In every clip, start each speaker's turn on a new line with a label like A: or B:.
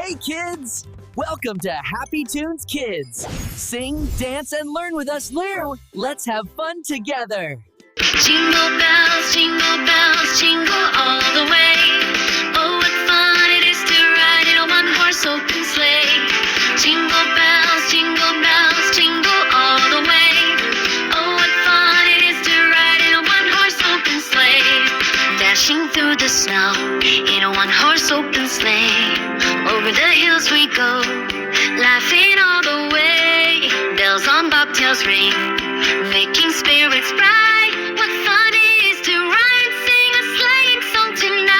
A: Hey kids! Welcome to Happy Tunes Kids. Sing, dance, and learn with us now. Let's have fun together.
B: Jingle bells, jingle all the way. Oh, what fun it is to ride in a one-horse open sleigh. Jingle bells, jingle all the way. Oh, what fun it is to ride in a one-horse open sleigh. Dashing through the snow in a one-horse open sleigh. Over the hills we go, laughing all the way. Bells on bobtails ring, making spirits bright. What fun it is to ride and sing a sleighing song tonight.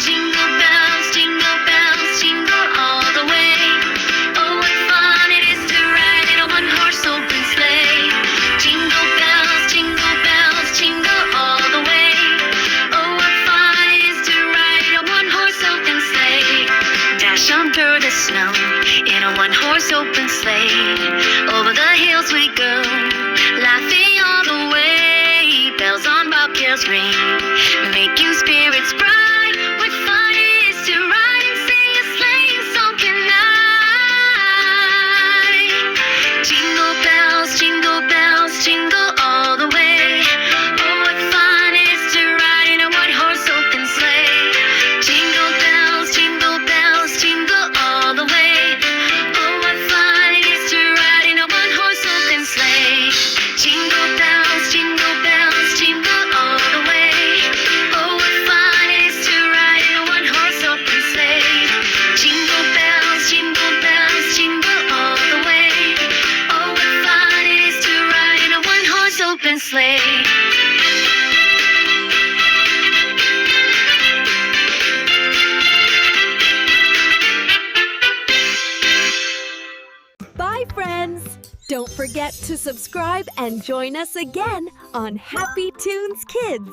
B: Jingle bells, jingle all the way. Oh, what fun it is to ride in a one-horse open sleigh. Jingle bells, jingle all the way. Oh, what fun it is to ride in a one-horse open sleigh. Dash on through the snow in a one-horse open sleigh. Over the hills we go, laughing all the way. Bells on bobtails ring, making spirits bright. What fun it is to ride and sing a sleighing song tonight. Jingle bells, jingle all the way. Oh, what fun it is to ride in a one-horse open sleigh. Jingle bells, jingle all the way. Oh, what fun it is to ride in a one-horse open sleigh. Jingle bells, jingle all the way. Oh, what fun it is to ride in a one-horse open sleigh. Jingle bells, jingle all the way. Oh, what fun it is to ride in a one-horse open sleigh.
C: Bye, friends! Don't forget to subscribe and join us again on Happy Tunes Kids.